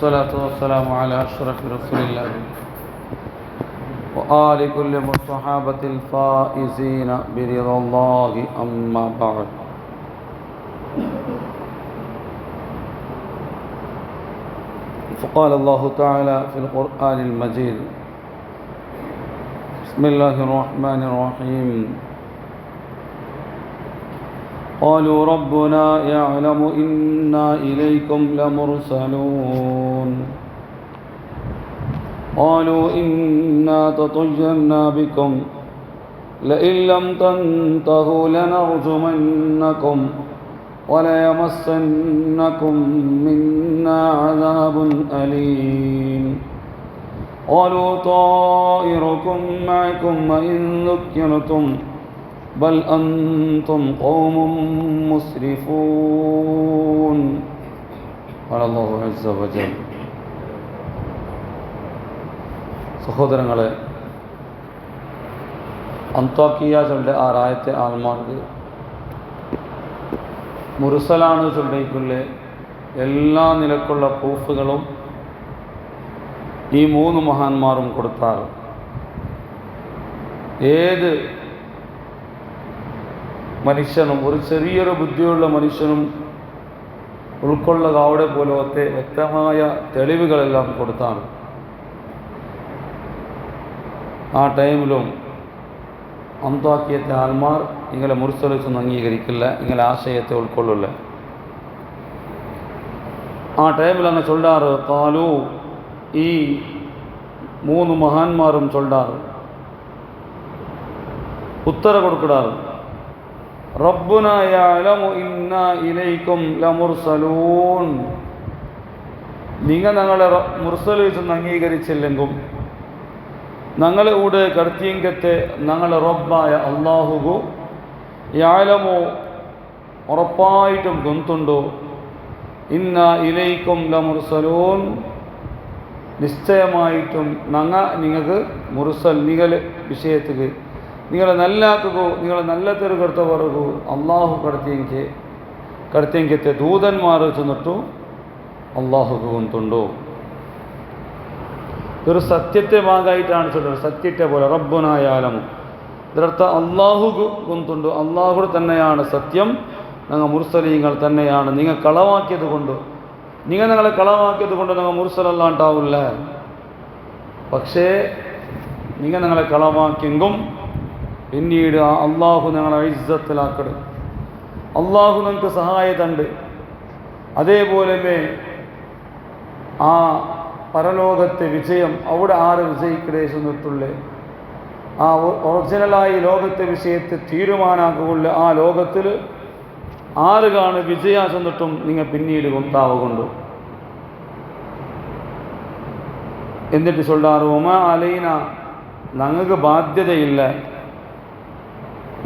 والصلاة والسلام على أشرف رسول الله وآل كل الصحابة الفائزين برضا الله أما بعد. فقال الله تعالى في القرآن المجيد: بسم الله الرحمن الرحيم. قالوا ربنا يعلم إنا إليكم لمرسلون قالوا إنا تطيرنا بكم لئن لم تنتهوا لنرجمنكم وليمسنكم منا عذاب أليم. قالوا طائركم معكم وإن ذكرتم بل أنتم قوم مسرفون. قال الله عز وجل. സഹോദരങ്ങളെ, അന്ത്വാക്കിയ ചൊല്ലെ ആറായത്തെ ആൾമാർക്ക് മുർസലാണ് ചൊല്ലേക്കുള്ള എല്ലാ നിലക്കുള്ള പ്രൂഫുകളും ഈ മൂന്ന് മഹാന്മാരും കൊടുത്താൽ ഏത് മനുഷ്യനും, ഒരു ചെറിയൊരു ബുദ്ധിയുള്ള മനുഷ്യനും ഉൾക്കൊള്ളുക അവിടെ പോലത്തെ വ്യക്തമായ തെളിവുകളെല്ലാം കൊടുത്താണ് ആ ടൈമിലും അന്ത്വാക്കിയത്തെ ആൾമാർ ഇങ്ങനെ മുർസലൊന്നും അംഗീകരിക്കില്ല, ഇങ്ങനെ ആശയത്തെ ഉൾക്കൊള്ളില്ല. ആ ടൈമിൽ അങ്ങ് ചൊല്ലാറ് കാലു, ഈ മൂന്ന് മഹാന്മാരും ചൊല്ലാറ് ഉത്തര കൊടുക്കിടാറ്, റബ്ബുന യഅലമു ഇന്നാ ഇലൈക്കും ലമുർസലൂൻ. നിങ്ങൾ ഞങ്ങളെ മുർസലൊന്നും അംഗീകരിച്ചില്ലെങ്കിലും ഞങ്ങളെ കൂടെ കടത്തിയെങ്കത്തെ ഞങ്ങളെ റബ്ബായ അള്ളാഹുഗു യഅലമു ഉറപ്പായിട്ടും ഗൊന്തുണ്ടോ, ഇന്നാ ഇലൈക്കും ലമുർസലൂൻ, നിശ്ചയമായിട്ടും നിങ്ങൾക്ക് മുർസൽ നിങ്ങളെ വിഷയത്തിക്ക് നിങ്ങളെ നല്ലാക്കുകയോ നിങ്ങളെ നല്ല തെരുകെടുത്തവർക്കോ അള്ളാഹു കടത്തിയെങ്കത്തെ ദൂതന്മാർ ചെന്നിട്ടു അള്ളാഹുക്ക് ഗൊന്തുണ്ടോ. ഒരു സത്യത്തെ ഭാഗമായിട്ടാണ് ചൊല്ലുന്നത്, സത്യത്തെ പോലെ റബ്ബുന യഅലമു. ഇതിനർത്ഥം അള്ളാഹുക്ക് ഗൊന്തുണ്ടോ, അള്ളാഹു തന്നെയാണ് സത്യം, ഞങ്ങൾ മുർസലീങ്ങൾ തന്നെയാണ്. നിങ്ങൾ കളവാക്കിയത് കൊണ്ട് ഞങ്ങളെ കളവാക്കിയത് കൊണ്ട് ഞങ്ങൾ മുർസലല്ലാണ്ടാവില്ല. പക്ഷേ ഞങ്ങളെ കളവാക്കിയെങ്കും പിന്നീട് ആ അള്ളാഹു ഞങ്ങളെ ഇസ്സത്തിലാക്കട്, അള്ളാഹു നിങ്ങൾക്ക് സഹായത്തുണ്ട്. അതേപോലെ ആ പരലോകത്തെ വിജയം അവിടെ ആര് വിജയിക്കടേ ചെന്നിട്ടുള്ളേ, ആ ഒറിജിനലായി ലോകത്തെ വിഷയത്തെ തീരുമാനാക്കുള്ള ആ ലോകത്തിൽ ആര് കാണു വിജയ ചെന്നിട്ടും നിങ്ങൾ പിന്നീട് കൊണ്ടാവുകൊണ്ടു. എന്നിട്ട് ചൊല്ലാറ് ഒമാ അലൈന, ഞങ്ങൾക്ക് ബാധ്യതയില്ല,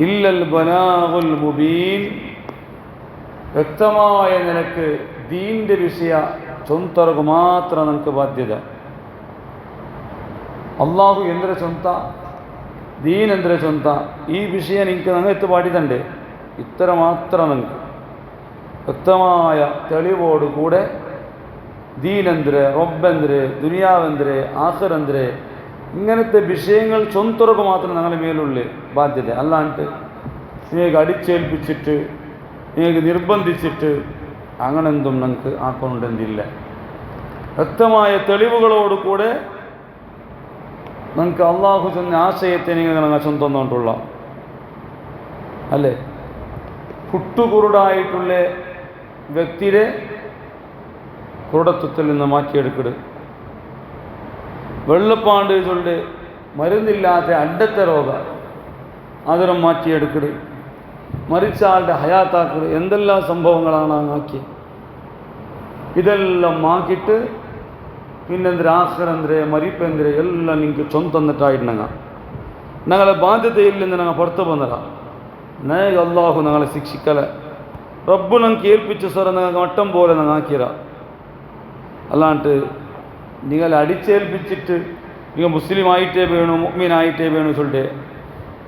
ഇല്ലൽ ബലാഗുൽ മുബീൻ, വ്യക്തമായ നിലക്ക് ദീൻ്റെ വിഷയ ചൊന്തർക്ക് മാത്രം നമുക്ക് ബാധ്യത. അള്ളാഹു എന്തൊരു ചൊന്ത, ദീൻ എന്തൊരു ചൊന്ത, ഈ വിഷയം നിങ്ങൾക്ക് ഞങ്ങൾ എത്ത് പാടിത്തണ്ടേ, ഇത്ര മാത്രം നിങ്ങൾക്ക് വ്യക്തമായ തെളിവോട് കൂടെ ദീനെന്തര്, റബ്ബെന്തര്, ദുനിയാവെന്തര്, ആഖിറെന്തര്, ഇങ്ങനത്തെ വിഷയങ്ങൾ ചൊന്തർക്ക് മാത്രം ഞങ്ങളുടെ മേലുള്ള ബാധ്യത. അല്ലാണ്ട് നിങ്ങൾക്ക് അടിച്ചേൽപ്പിച്ചിട്ട് നിങ്ങൾക്ക് നിർബന്ധിച്ചിട്ട് അങ്ങനെന്തും ഞങ്ങൾക്ക് ആക്കൊണ്ടെന്തില്ല. വ്യക്തമായ തെളിവുകളോട് കൂടെ നിങ്ങൾക്ക് അള്ളാഹു ചെന്ന ആശയത്തെ നിങ്ങൾ ചൊന്തന്നുകൊണ്ടുള്ള അല്ലേ. കുട്ടുകുരുടായിട്ടുള്ള വ്യക്തിയെ കുരുടത്വത്തിൽ നിന്ന് മാറ്റിയെടുക്കട്, വെള്ളപ്പാണ്ട് ചൊല്ല് മരുന്നില്ലാത്ത അഡ്ഡത്തെ രോഗം അതിനും മാറ്റിയെടുക്കട്, മരിച്ച ആളുടെ ഹയാത്താക്കട്, എന്തെല്ലാം സംഭവങ്ങളാണ് അങ്ങാക്കി. ഇതെല്ലാം മാക്കിയിട്ട് പിന്നെന്തിരെ ആഖിറെന്തരെ മരിപ്പെന്തരെ എല്ലാം നിങ്ങൾക്ക് ചൊന്തന്നിട്ടായിട്ടുണ്ടെങ്ക ഞങ്ങളെ ബാധ്യതയില്ലെന്ന് ഞങ്ങൾ പുറത്ത് വന്നതാ. ഞങ്ങൾ അള്ളാഹു ഞങ്ങളെ ശിക്ഷിക്കല, റബ്ബു ഞങ്ങൾക്ക് ഏൽപ്പിച്ച സ്വരം ഞങ്ങൾക്ക് മട്ടം പോലെ ഞങ്ങൾ ആക്കിയറ. അല്ലാണ്ട് നിങ്ങളെ അടിച്ചേൽപ്പിച്ചിട്ട് നിങ്ങൾ മുസ്ലിം ആയിട്ടേ വേണു, മുഅ്മിനായിട്ടേ വേണു ചൊല്ലിട്ട്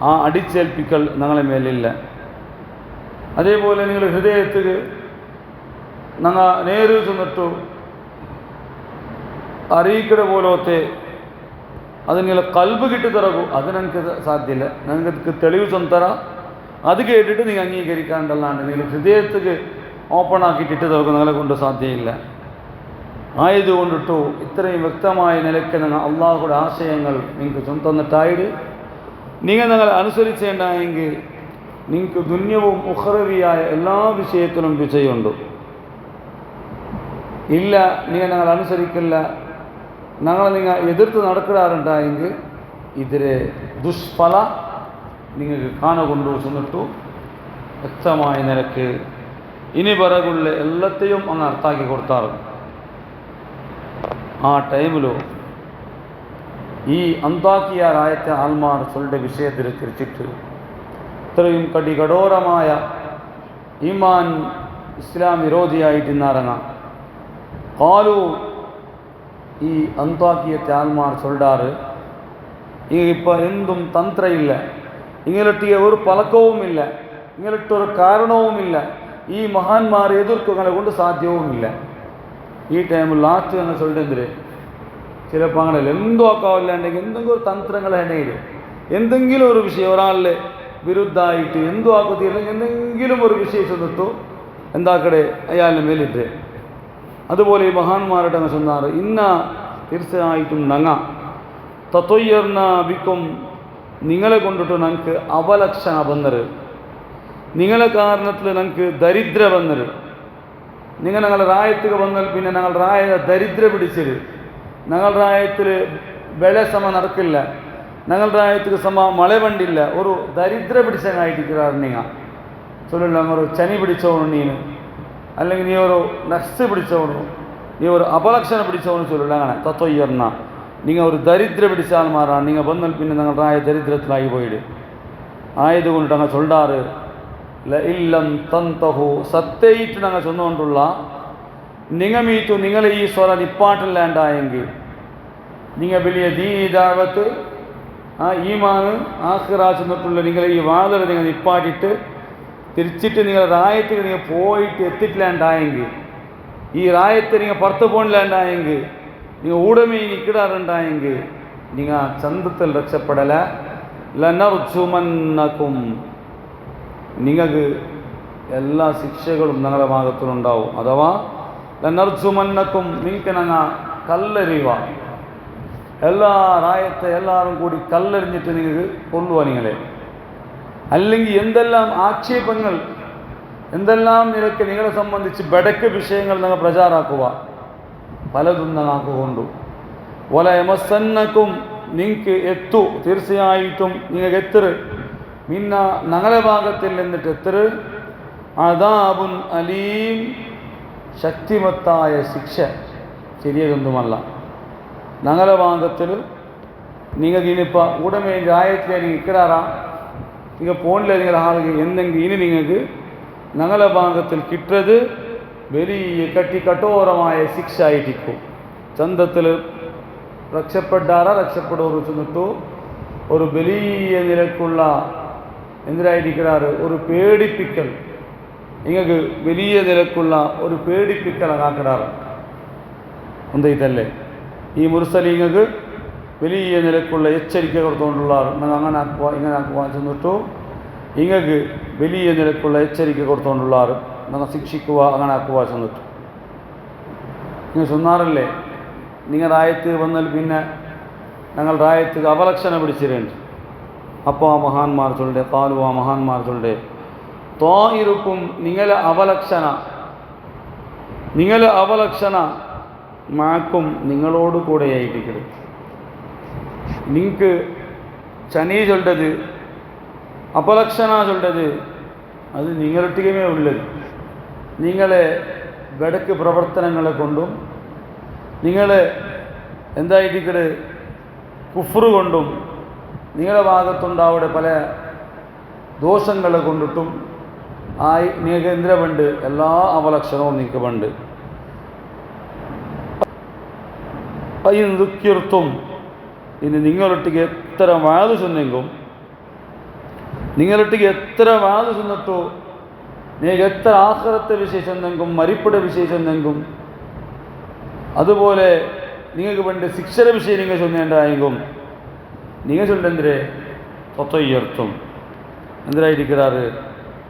ആ അടിച്ചേൽപ്പിക്കൽ ഞങ്ങളെ മേലില്ല. അതേപോലെ നിങ്ങൾ ഹൃദയത്തിൽ ഞങ്ങൾ നേരെ ചെന്നിട്ടു അറിയിക്കಡೆ പോലത്തെ ಅದು ನಿಲ್ಲ ಕಲ್ಬು ಗಿಟ್ಟು ತರಗು ಅದು ನನಗೆ ಸಾಧ್ಯ ಇಲ್ಲ. ನನಗೆ ಅದಕ್ಕೆ ತೆಳಿವು ಚೊಂತರ ಅದು കേട്ടിട്ട് നിങ്ങൾ അംഗീകരിക്കാണ്ടല്ലാണ്ട് നിങ്ങൾ ഹൃദയത്തിക്ക് ഓപ്പൺ ആക്കിയിട്ടിട്ട് തരക്കും നിങ്ങളെ കൊണ്ട് സാധ്യമില്ല. ആയതുകൊണ്ടിട്ടു ഇത്രയും വ്യക്തമായ നിലയ്ക്ക് നിങ്ങൾ അള്ളാഹുടെ ആശയങ്ങൾ നിങ്ങൾക്ക് ചൊന്തന്നിട്ടായിട്ട് നിങ്ങൾ അനുസരിച്ചേണ്ടായെങ്കിൽ നിങ്ങൾക്ക് ദുന്യവും ഉഖ്റവിയായ എല്ലാ വിഷയത്തിലും വിജയമുണ്ട്. ഇല്ല നിങ്ങൾ അനുസരിക്കില്ല, നിങ്ങൾ എതിർത്ത് നടക്കാറുണ്ടായെങ്കിൽ ഇതിലെ ദുഷ്ഫല നിങ്ങൾക്ക് കാണുകൊണ്ടു ചെന്നിട്ടു വ്യക്തമായ നിലക്ക് ഇനി പിറകുള്ള എല്ലാത്തെയും അങ്ങ് അർത്ഥാക്കി കൊടുത്താറ്. ആ ടൈമിലോ ഈ അന്താക്കിയാരായത്തെ ആൽമാർ ചൊല്ലുടെ വിഷയത്തിൽ തിരിച്ചിട്ട് ഇത്രയും കഠോരമായ ഈമാൻ ഇസ്ലാം വിരോധിയായിട്ട് ഇന്നിറങ്ങാം. കാലു ഈ അന്താക്കിയത്തെ ആൽമാർ ചൊല്ലാറ് ഇപ്പോൾ എന്തും തന്ത്രയില്ല, ഇങ്ങനെട്ടിയ ഒരു പലക്കവുമില്ല, ഇങ്ങനെട്ടൊരു കാരണവുമില്ല, ഈ മഹാന്മാർ എതിർക്കുകളെ കൊണ്ട് സാധ്യവുമില്ല. ഈ ടൈമിൽ ലാസ്റ്റ് എന്ന് ചൊല്ലുന്നതിൽ ചിലപ്പോൾ അങ്ങനെ എന്തോ ആക്കാവില്ലാണ്ടെങ്കിൽ എന്തെങ്കിലും ഒരു തന്ത്രങ്ങൾ എണ്ണയിൽ എന്തെങ്കിലും ഒരു വിഷയം ഒരാളിലെ വിരുദ്ധമായിട്ട് എന്തോ ആക്കത്തില്ലെങ്കിൽ എന്തെങ്കിലും ഒരു വിഷയം ചെന്നിട്ടു എന്താക്കടെ അയാളുടെ മേലിട്ട്. അതുപോലെ ഈ മഹാന്മാരുടെ അങ്ങ് ചെന്നാറ് ഇന്ന തീർച്ചയായിട്ടും നങ്ങ തത്വയ്യർന്ന ബിക്കും നിങ്ങളെ കൊണ്ടിട്ട് ഞങ്ങൾക്ക് അവലക്ഷണ വന്നത്, നിങ്ങളെ കാരണത്തിൽ ഞങ്ങൾക്ക് ദരിദ്ര വന്നത്, ഞങ്ങളുടെ റായത്തുക വന്നാൽ പിന്നെ ഞങ്ങൾ റായ ദരിദ്ര പിടിച്ചത്, ഞങ്ങളുടെ റായത്തിൽ വില സമ നടക്കില്ല, ഞങ്ങളുടെ റായത്തുക്ക് സമ മഴ വണ്ടില്ല, ഒരു ദരിദ്ര പിടിച്ചങ്ങായിട്ടിരിക്കാറ്. നിങ്ങൾ ചൊല്ലില്ല ഒരു ചനി പിടിച്ചവണു നീന്, അല്ലെങ്കിൽ നീ ഒരു നക്സ് പിടിച്ചവണു, നീ ഒരു അപലക്ഷണ പിടിച്ചവണു ചൊല്ലില്ല. അങ്ങനെ തത്വയ്യർന്ന നിങ്ങൾ ഒരു ദരിദ്ര പിടിച്ചാൽ മാറാണ്, നിങ്ങൾ വന്നാൽ പിന്നെ ഞങ്ങളുടെ ദരിദ്രത്തിലായി പോയിട്. ആയതുകൊണ്ട് ഞങ്ങൾ ചൊല്ലാറ് ഇല്ലം തന്തഹു സത്യയിട്ട് ഞങ്ങൾ ചൊന്നുകൊണ്ടുള്ള നിങ്ങമീത്തു നിങ്ങളെ ഈ സ്വര നിപ്പാട്ടില്ലാണ്ടായെങ്കിൽ നിങ്ങൾ വലിയ ദീദാവത്ത് ഈമാന് ആഖിറ ചെന്നിട്ടുള്ള നിങ്ങളെ ഈ വാതിൽ നിങ്ങൾ നിപ്പാട്ടിട്ട് തിരിച്ചിട്ട് നിങ്ങളുടെ റായത്തിൽ നിങ്ങൾ പോയിട്ട് എത്തിയിട്ടില്ലാണ്ടായെങ്കിൽ, ഈ റായത്തിൽ നിങ്ങൾ പുറത്ത് പോണില്ലാണ്ടായെങ്കിൽ, നിങ്ങൾ ഊടമേ നിൽക്കിടാറുണ്ടായെങ്കിൽ നിങ്ങൾ ചന്തത്തിൽ രക്ഷപ്പെടല. ലനർജുമന്നക്കും നിങ്ങൾക്ക് എല്ലാ ശിക്ഷകളും ഞങ്ങളുടെ ഭാഗത്തിലുണ്ടാവും. അഥവാ ലനർജുമന്നക്കും നിങ്ങൾക്ക് ഞങ്ങൾ കല്ലെറിയുക, എല്ലാ റായത്തെ എല്ലാവരും കൂടി കല്ലെറിഞ്ഞിട്ട് നിങ്ങൾക്ക് കൊല്ലുക നിങ്ങളെ. അല്ലെങ്കിൽ എന്തെല്ലാം ആക്ഷേപങ്ങൾ എന്തെല്ലാം നിലയ്ക്ക് നിങ്ങളെ സംബന്ധിച്ച് ബടക്ക് വിഷയങ്ങൾ നിങ്ങൾ പ്രചാരാക്കുക, പലതും ഞങ്ങൾക്കൊണ്ടു. വല എമസന്നക്കും നിങ്ങൾക്ക് എത്തു തീർച്ചയായിട്ടും നിങ്ങൾക്ക് എത്തറ് മിന്ന ഞങ്ങളുടെ ഭാഗത്തിൽ നിന്നിട്ട് എത്തറ് അദാബുൻ അലീം ശക്തിമത്തായ ശിക്ഷ ശരിയതൊന്നുമല്ല. ഞങ്ങളുടെ ഭാഗത്തിൽ നിങ്ങൾക്ക് ഇനിയിപ്പോൾ ഉടമേ രായത്തിലെ നിങ്ങൾ ഇക്കിടാറാ നിങ്ങൾ പോണില്ല നിങ്ങളുടെ ആളുകൾ എന്തെങ്കിലും ഇനി നിങ്ങൾക്ക് ഞങ്ങളുടെ ഭാഗത്തിൽ കിട്ടത് വലിയ കഠോരമായ ശിക്ഷ ആയിട്ടിരിക്കും. ചന്തത്തിൽ രക്ഷപ്പെടാറ രക്ഷപ്പെടുവർ ചെന്നിട്ടു ഒരു വലിയ നിലക്കുള്ള എന്തിനായിരിക്കാറ് ഒരു പേടിപ്പിക്കൽ, നിങ്ങൾക്ക് വലിയ നിലക്കുള്ള ഒരു പേടിപ്പിക്കൽ ആക്കിടാറ്. എന്താ ഇതല്ലേ ഈ മുർസലീങ്ങൾക്ക് വലിയ നിലക്കുള്ള എച്ചരിക്ക കൊടുത്തുകൊണ്ടുള്ള അങ്ങനെ ആക്കുക ഇങ്ങനെ ആക്കുക ചെന്നിട്ടു നിങ്ങൾക്ക് വലിയ നിലക്കുള്ള എച്ചരിക്ക കൊടുത്തുകൊണ്ടുള്ള നിങ്ങൾ ശിക്ഷിക്കുക അങ്ങനെ ആക്കുക ചെന്നിട്ടു നിങ്ങൾ ചൊന്നാറല്ലേ. നിങ്ങൾ റായത്ത് വന്നാൽ പിന്നെ ഞങ്ങൾ റായത്ത് അവലക്ഷണ പിടിച്ചിട്ടുണ്ട്. അപ്പോൾ ആ മഹാന്മാർ ചൊല്ലെ കാലു ആ മഹാന്മാർ ചൊല്ലെ ത്വാഇറുക്കും നിങ്ങളെ അവലക്ഷണ മാക്കും നിങ്ങളോട് കൂടെയായിരിക്കും. നിങ്ങൾക്ക് ചനി ചൊല്ലത് അപലക്ഷണ ചൊല്ലത് അത് നിങ്ങളൊട്ടികമേ ഉള്ളത്. നിങ്ങളെ വടക്ക് പ്രവർത്തനങ്ങളെ കൊണ്ടും നിങ്ങളെ എന്തായിരിക്കട് കുഫ്റ് കൊണ്ടും നിങ്ങളുടെ ഭാഗത്തുണ്ടാവിടെ പല ദോഷങ്ങളെ കൊണ്ടിട്ടും നിങ്ങൾക്ക് എന്തിനാ വേണ്ട എല്ലാ അവലക്ഷണവും നിങ്ങൾക്ക് വേണ്ട. ദുഃഖിർത്തും ഇനി നിങ്ങളൊട്ടിക്ക് എത്ര വാത് ചെന്നെങ്കും നിങ്ങളൊട്ടിക്ക് എത്ര വാത് ചെന്നിട്ടോ നിങ്ങൾക്ക് എത്ര ആഖിറത്തെ വിശേഷം എന്തെങ്കും മരിപ്പുടെ വിശേഷം എന്തെങ്കും അതുപോലെ നിങ്ങൾക്ക് പണ്ട് ശിക്ഷയുടെ വിഷയം നിങ്ങൾ ചൊല്ലേണ്ടായെങ്കും നിങ്ങൾ ചൊല്ലെന്തേ തൊത്തയ്യർത്തും എന്തിനായിരിക്കാറ്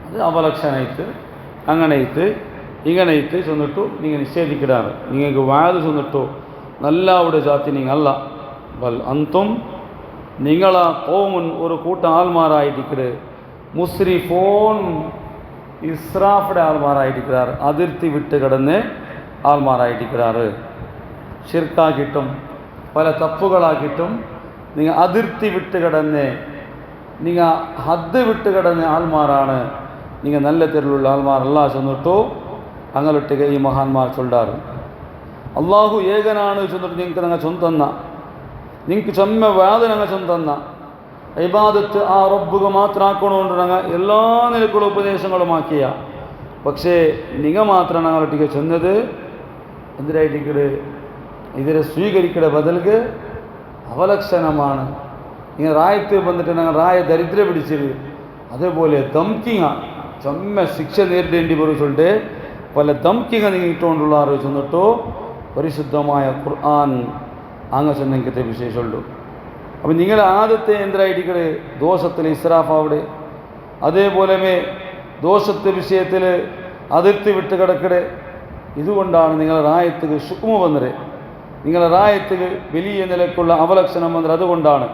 അത് അവലക്ഷണായിട്ട് അങ്ങനെയിട്ട് ഇങ്ങനെയിട്ട് ചെന്നിട്ടു നിങ്ങൾ നിഷേധിക്കിടാറ് നിങ്ങൾക്ക് വാത് ചെന്നിട്ടു നല്ല അവിടെ ജാതി നിങ്ങളല്ല ബൽ അന്തും നിങ്ങളാ കോമുൻ ഒരു കൂട്ടം ആൾമാരായിട്ടിക്കട് മുസ്രിഫോൻ ഇസ്രാഫിയുടെ ആൾമാരായിട്ടിരിക്കാറ് അതിർത്തി വിട്ട് കിടന്ന് ആൾമാരായിട്ടിരിക്കാറ് ഷിർക്കാക്കിയിട്ടും പല തപ്പുകളാക്കിയിട്ടും നിങ്ങൾ അതിർത്തി വിട്ട് കിടന്ന് നിങ്ങൾ ഹദ് വിട്ട് കിടന്ന ആൾമാരാണ് നിങ്ങൾ നല്ല തെരുവുള്ള ആൾമാരല്ല ചെന്നിട്ടു അങ്ങനൊട്ടിಗೆ ഈ മഹാന്മാർ ചൊല്ലാറ് അള്ളാഹു ഏകനാണ് ചെന്നിട്ട് നിങ്ങൾക്ക് നിങ്ങൾ ചൊന്തന്ന നിങ്ങൾക്ക് ചൊമ്മ വേദന ഞങ്ങൾ ചൊന്തന്ന ഇബാദത്ത് ആ റബ്ബുക മാത്രം ആക്കണോണ്ട് ഞങ്ങൾ എല്ലാ നിലക്കുള്ള ഉപദേശങ്ങളുമാക്കിയ പക്ഷേ നിങ്ങൾ മാത്രം ഞങ്ങളൊട്ടിಗೆ ചെന്നത് എന്തിനായിട്ടിക്കട് ഇതിനെ സ്വീകരിക്കട ബദൽക്ക് അവലക്ഷണമാണ് നിങ്ങൾ റായത്ത് വന്നിട്ട് ഞങ്ങൾ റായ ദരിദ്ര പിടിച്ചത് അതേപോലെ ദംകിങ്ങ ചൊമ്മ ശിക്ഷ നേരിടേണ്ടി വരും ചൊല്ലിട്ട് പല ദംകിങ്ങ നിങ്ങൾ ഇട്ടുകൊണ്ടുള്ള ചെന്നിട്ടോ പരിശുദ്ധമായ ഖുർആൻ അങ്ങ് ചെന്നെങ്കിലത്തെ വിശേഷമുള്ളൂ. അപ്പം നിങ്ങൾ ആദ്യത്തെ എന്തായിട്ടിക്കട് ദോഷത്തിൽ ഇസ്രാഫ് അവിടെ അതേപോലെ ദോഷത്തെ വിഷയത്തിൽ അതിർത്തി വിട്ട് കിടക്കടെ. ഇതുകൊണ്ടാണ് നിങ്ങളെ റായത്തുക്ക് ശുക്മ വന്നത്, നിങ്ങളെ റായത്തുക്ക് വലിയ നിലക്കുള്ള അവലക്ഷണം വന്നത് അതുകൊണ്ടാണ്.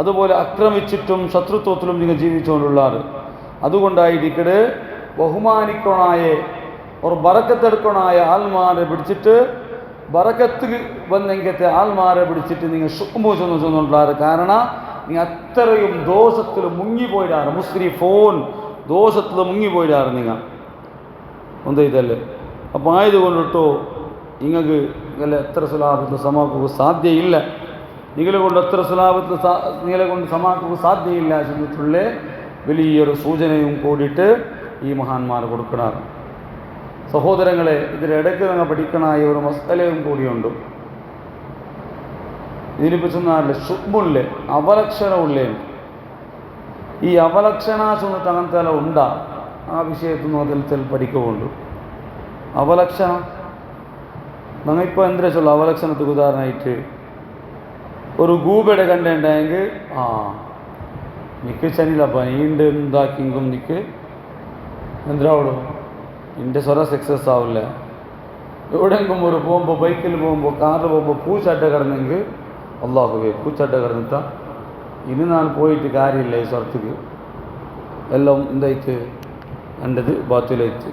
അതുപോലെ ആക്രമിച്ചിട്ടും ശത്രുത്വത്തിലും നിങ്ങൾ ജീവിച്ചുകൊണ്ടുള്ളാറ്. അതുകൊണ്ടായിരിക്കട് ബഹുമാനിക്കണായ ഒരു ബറക്കത്തെടുക്കണായ ആൾമാരെ പിടിച്ചിട്ട് ബറക്കത്ത് വന്നെങ്കത്തെ ആൾമാരെ പിടിച്ചിട്ട് നിങ്ങൾ ശുക്മ ചെന്നുകൊണ്ടുള്ളാറ്. കാരണം നിങ്ങൾ അത്രയും ദോഷത്തിൽ മുങ്ങിപ്പോയിടാറ്, മുസ്ലിഫോൻ ദോഷത്തിൽ മുങ്ങിപ്പോയിടാറ് നിങ്ങൾ ഒന്നും ഇതല്ലേ. അപ്പോൾ ആയതുകൊണ്ടിട്ടോ നിങ്ങൾക്ക് നിങ്ങളെ എത്ര സുലാഭത്തിൽ സമാക്കുക സാധ്യയില്ല, നിങ്ങളെ കൊണ്ട് എത്ര സുലാഭത്തിൽ നിങ്ങളെ കൊണ്ട് സമാക്കുക സാധ്യയില്ല എന്നിട്ടുള്ള വലിയൊരു സൂചനയും കൂടിയിട്ട് ഈ മഹാന്മാർ കൊടുക്കണം. സഹോദരങ്ങളെ, ഇതിലിടയ്ക്ക് നിങ്ങൾ പഠിക്കണായ ഒരു മസ്തലയും കൂടിയുണ്ട്. ഇതിലിപ്പോൾ ചെന്നാലേ ശുക്മുല്ലേ അവലക്ഷണമുള്ളേ, ഈ അവലക്ഷണ ചെന്നിട്ട് അങ്ങനത്തെ എല്ലാം ഉണ്ടാ ആ വിഷയത്തിൽ നിന്ന് അതിൽ പഠിക്കുന്നുണ്ട്. അവലക്ഷണം ഞങ്ങളിപ്പോൾ എന്താ ചൊല്ല അവലക്ഷണത്തിന് ഉദാഹരണമായിട്ട് ഒരു ഗൂബയുടെ കണ്ടുണ്ടായെങ്കിൽ നിക്ക് ചനിലപ്പ നീണ്ട് എന്താക്കിങ്കും നിക്ക് എന്തിനാവടോ നിൻ്റെ സ്വര സക്സസ് ആവില്ല. എവിടെയെങ്കിലും ഒരു പോകുമ്പോൾ ബൈക്കിൽ പോകുമ്പോൾ കാറിൽ പോകുമ്പോൾ പൂച്ചട്ട കിടന്നെങ്കിൽ അള്ളാഹുവേ പൂച്ചട്ട കിടന്നിട്ടാ ഇനി ഞാൻ പോയിട്ട് കാര്യമില്ല ഈ സ്ഥലത്തേക്ക് എല്ലാം എന്തായിട്ട് എൻ്റെത് ബാത്തിലായിട്ട്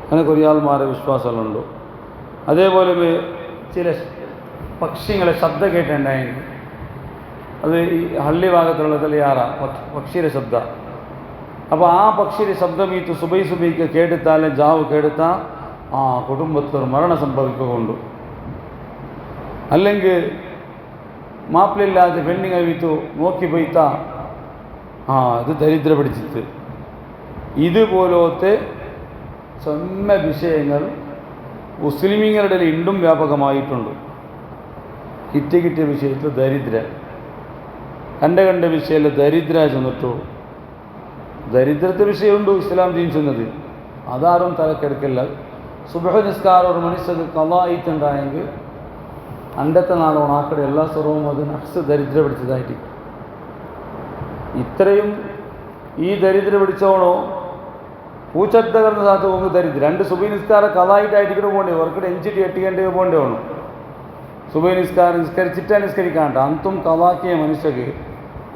അങ്ങനെ കുറേ ആൾമാരെ വിശ്വാസങ്ങളുണ്ട്. അതേപോലെ ചില പക്ഷികളെ ശബ്ദം കേട്ടിട്ടുണ്ടായെങ്കിൽ അത് ഈ ഹള്ളി ഭാഗത്തുള്ള തലയാറ പക്ഷിയുടെ ശബ്ദ. അപ്പോൾ ആ പക്ഷിയുടെ ശബ്ദം ഈ സുബൈക്ക് കേടുത്താൽ ജാവ് കേടുത്താൽ ആ കുടുംബത്തിൽ മരണം സംഭവിക്കുന്നുണ്ട്. അല്ലെങ്കിൽ മാപ്പിളില്ലാതെ പെണ്ണിങ്ങ വീത്തു നോക്കി പോയിത്താ ഇത് ദരിദ്ര പിടിച്ചിട്ട്. ഇതുപോലത്തെ സ്വമ്മ വിഷയങ്ങൾ മുസ്ലിമീങ്ങളുടെ ഇണ്ടും വ്യാപകമായിട്ടുണ്ട്. കിട്ടിയ വിഷയത്തിൽ ദരിദ്ര കണ്ട വിഷയത്തിൽ ദരിദ്ര ചെന്നിട്ടു. ദരിദ്രത്തെ വിഷയമുണ്ട് ഇസ്ലാം ജീവിച്ചത്, അതാരും തലക്കെടുക്കില്ല. സുബഹ നിസ്കാരം ഒരു മനുഷ്യന് കലായിട്ടുണ്ടായെങ്കിൽ അണ്ടത്തെ നാളോണം ആക്കടെ എല്ലാ സ്വരവും അത് നഫ്സ് ദരിദ്ര പിടിച്ചതായിട്ട്. ഇത്രയും ഈ ദരിദ്ര പിടിച്ചോണോ പൂച്ചട്ട കിടന്ന സ്ഥലത്ത് പോകുമ്പോൾ ദരിദ്രം രണ്ട് സുബൈ നിസ്കാരം കലായിട്ടായിട്ട് പോകണ്ടേ അവർക്കിടെ എഞ്ചിട്ട് 8 ഗಂಟೆಗೆ പോകേണ്ടി വേണം. സുബൈ നിസ്കാരം നിസ്കരിച്ചിട്ടാ നിസ്കരിക്കാണ്ട അന്തും കലാക്കിയ മനുഷ്യക്ക്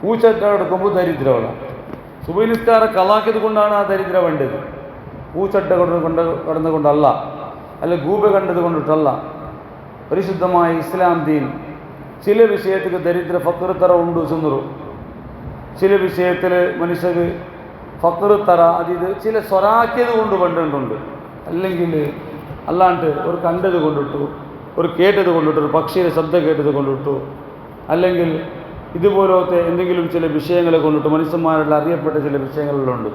പൂച്ചട്ട എടുക്കുമ്പോൾ ദരിദ്രമാണ്. സുബൈ നിസ്കാരം കലാക്കിയത് കൊണ്ടാണ് ആ ദരിദ്ര വേണ്ടത്, പൂച്ചട്ട കടന്നുകൊണ്ടല്ല, അല്ല ഗൂബ കണ്ടത് കൊണ്ടിട്ടല്ല. പരിശുദ്ധമായ ഇസ്ലാം ദീൻ ചില വിഷയത്തിൽ ദരിദ്ര ഫക്ർ തറ ഉണ്ട് ചെന്നൊരു ചില വിഷയത്തിൽ മനുഷ്യർക്ക് ഫക്ർ തറ അതിത് ചില സ്വരാക്കിയത് കൊണ്ട് കണ്ടിട്ടുണ്ട്. അല്ലെങ്കിൽ അല്ലാണ്ട് ഒരു കണ്ടത് കൊണ്ടിട്ടു, ഒരു കേട്ടത് കൊണ്ടിട്ടു, ഒരു പക്ഷിയുടെ ശബ്ദം കേട്ടത് കൊണ്ടിട്ടു, അല്ലെങ്കിൽ ഇതുപോലത്തെ എന്തെങ്കിലും ചില വിഷയങ്ങളെ കൊണ്ടിട്ട് മനുഷ്യന്മാരുടെ അറിയപ്പെട്ട ചില വിഷയങ്ങളിലുണ്ട്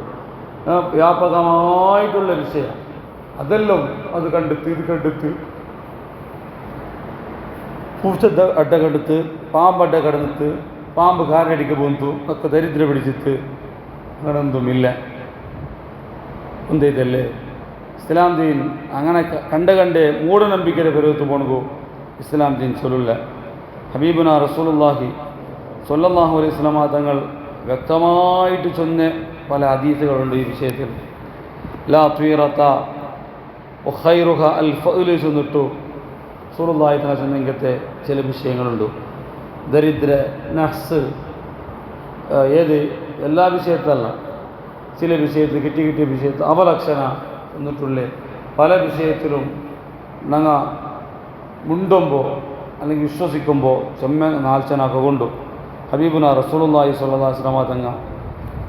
വ്യാപകമായിട്ടുള്ള വിഷയം. അതെല്ലാം അത് കണ്ടെത്തി ഇത് കണ്ടെത്തി പൂച്ചട്ട അട്ട കണ്ടെത്ത് പാമ്പട്ട കടന്നിട്ട് പാമ്പ് കാരടിക്ക് പോന്നു ഒക്കെ ദരിദ്ര പിടിച്ചിട്ട് അങ്ങനൊന്നുമില്ല. ഒന്നിതല്ലേ ഇസ്ലാം ദീൻ അങ്ങനെ കണ്ടേ മൂഢനമ്പിക്കയുടെ പെരുത്ത് പോണു. ഇസ്ലാം ദീൻ ചൊല്ലുല്ല. ഹബീബുന റസൂലുള്ളാഹി സ്വല്ലല്ലാഹു അലൈഹി വസല്ലമ തങ്ങൾ വ്യക്തമായിട്ട് ചൊന്ന പല ഹദീസുകളുണ്ട് ഈ വിഷയത്തിൽ. ലാ ത്വീറത വഖൈറുഹ അൽ ഫഅ്ലു ചൊന്നിട്ടു റസൂലുള്ളാഹി തങ്ങൾ ചൊന്നിങ്ങത്തെ ചില വിഷയങ്ങളുണ്ട്. ദരിദ്ര, നഹ്സ്, ഏത് എല്ലാ വിഷയത്തല്ല, ചില വിഷയത്തിൽ കിട്ടിയ വിഷയത്തിൽ അപലക്ഷണ എന്നിട്ടുള്ള പല വിഷയത്തിലും ഞങ്ങൾ മുണ്ടുമ്പോൾ അല്ലെങ്കിൽ വിശ്വസിക്കുമ്പോൾ ചെമ്മ നാൽച്ചനാക്ക കൊണ്ടു ഹബീബുന റസൂലുള്ളാഹി സ്വല്ലല്ലാഹു അലൈഹി വസല്ലമ തങ്ങൾ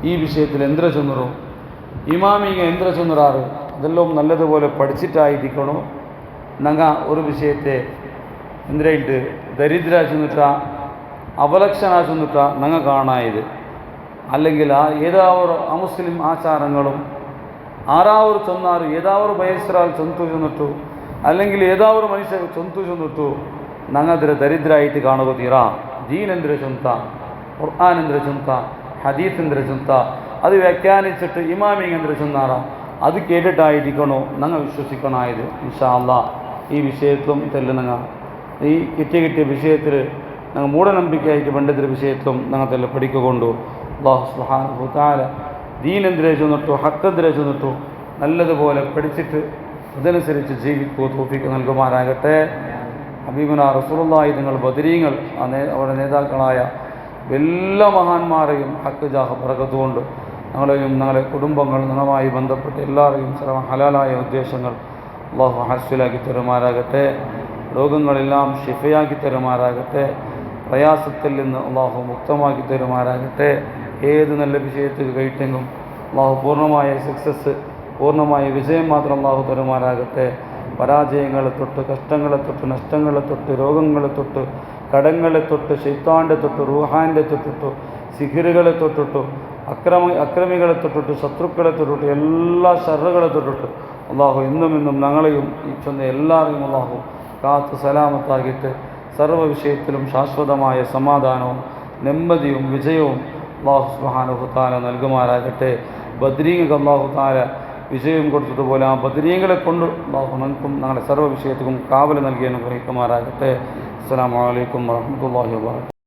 ഈ വിഷയത്തിൽ എന്തിര ചൊന്നറോ ഇമാമിങ്ങ എന്തിര ചൊന്നറാറ് അതെല്ലാം നല്ലതുപോലെ പഠിച്ചിട്ടായിരിക്കണോ. ഞങ്ങൾ ഒരു വിഷയത്തെ എന്തിനായിട്ട് ദരിദ്ര ചെന്നിട്ട അപലക്ഷണ ചെന്നിട്ട ഞങ്ങൾ കാണായത്, അല്ലെങ്കിൽ ഏതാവൊരു അമുസ്ലിം ആചാരങ്ങളും ആറാവൊരു ചൊന്നാറ് ഏതാവൊരു വയസ്സരാൾ ചൊന്തു ചെന്നിട്ടു അല്ലെങ്കിൽ ഏതാവൊരു മനുഷ്യർ ചൊന്തു ചെന്നിട്ടു ഞങ്ങതിരെ ദരിദ്രായിട്ട് കാണുക തീരാ. ദീനെന്തിര ചൊന്ത, ഖുർആനെന്തിര ചൊന്ത, ഹദീസെന്തിര ചൊന്ത, അത് വ്യാഖ്യാനിച്ചിട്ട് ഇമാമിങ്ങെന്തിര ചൊന്നാറ അത് കേട്ടിട്ടായിരിക്കണോ ഞങ്ങൾ വിശ്വസിക്കണമായത്. ഇൻഷാ അല്ലാഹ് ഈ വിഷയത്തിലും ഇതെല്ലാം ഞങ്ങൾ ഈ കിട്ടിയ വിഷയത്തിൽ ഞങ്ങൾ മൂഢനമ്പിക്കയായിട്ട് പണ്ഡിതര വിഷയത്തിലും ഞങ്ങൾക്കെല്ലാം പഠിക്കൊണ്ടു അല്ലാഹു സുബ്ഹാനഹു വ തആല ദീനെന്തിരെ ചൊന്നിട്ടു ഹക്കെന്തിരെ ചൊന്നിട്ടു നല്ലതുപോലെ പഠിച്ചിട്ട് അതനുസരിച്ച് ജീവിക്കുക തൗഫീഖ് നൽകുമാറാകട്ടെ. ഹബീബുന റസൂലുള്ളാഹി തങ്ങൾ ബദരീങ്ങൾ അവരുടെ നേതാക്കളായ എല്ലാ മഹാന്മാരെയും ഹക്ക് ജാഹ ബറകത്തുകൊണ്ട് ഞങ്ങളെയും ഞങ്ങളുടെ കുടുംബങ്ങൾ ഞങ്ങളുമായി ബന്ധപ്പെട്ട് എല്ലാവരെയും സർവ ഹലാലായ ഉദ്ദേശങ്ങൾ അല്ലാഹു ഹാസിലാക്കി തരുമാറാകട്ടെ. രോഗങ്ങളെല്ലാം ഷിഫയാക്കി തരുമാറാകട്ടെ. പ്രയാസത്തിൽ നിന്ന് അല്ലാഹു മുക്തമാക്കി തരുമാറാകട്ടെ. ഏത് നല്ല വിഷയത്തിൽ കഴിട്ടെങ്കിലും അല്ലാഹു പൂർണ്ണമായ സക്സസ്, പൂർണ്ണമായ വിജയം മാത്രം അല്ലാഹു തരുമാറാകട്ടെ. പരാജയങ്ങളെ തൊട്ട്, കഷ്ടങ്ങളെ തൊട്ട്, നഷ്ടങ്ങളെ തൊട്ട്, രോഗങ്ങളെ തൊട്ട്, കടങ്ങളെ തൊട്ട്, ശൈത്താൻ്റെ തൊട്ട്, റൂഹാൻ്റെ തൊട്ടിട്ടു, സിഹിറുകളെ തൊട്ടിട്ടു, അക്രമികളെ തൊട്ടിട്ട്, ശത്രുക്കളെ തൊട്ടിട്ട്, എല്ലാ ഷർറുകളെ തൊട്ടിട്ട് അല്ലാഹു ഇന്നും ഞങ്ങളെയും ഈ ചെന്ന എല്ലാവരെയും അല്ലാഹു കാത്ത് സലാമത്താക്കിയിട്ട് സർവ്വ വിഷയത്തിലും ശാശ്വതമായ സമാധാനവും നെമ്മതിയും വിജയവും അല്ലാഹു സുബ്ഹാനഹു വ തആല നൽകുമാറാകട്ടെ. ബദ്രീങ്ങൾക്ക് അല്ലാഹു തആല വിജയം കൊടുത്തതുപോലെ ആ ബദരീങ്ങളെ കൊണ്ട് അല്ലാഹു നമുക്കും ഞങ്ങളുടെ സർവ്വ വിഷയത്തിനും കാവൽ നൽകി അനുഗ്രഹിക്കുമാറാകട്ടെ. അസ്സലാമു അലൈക്കും വറഹ്മത്തുള്ളാഹി വബറകാതുഹു.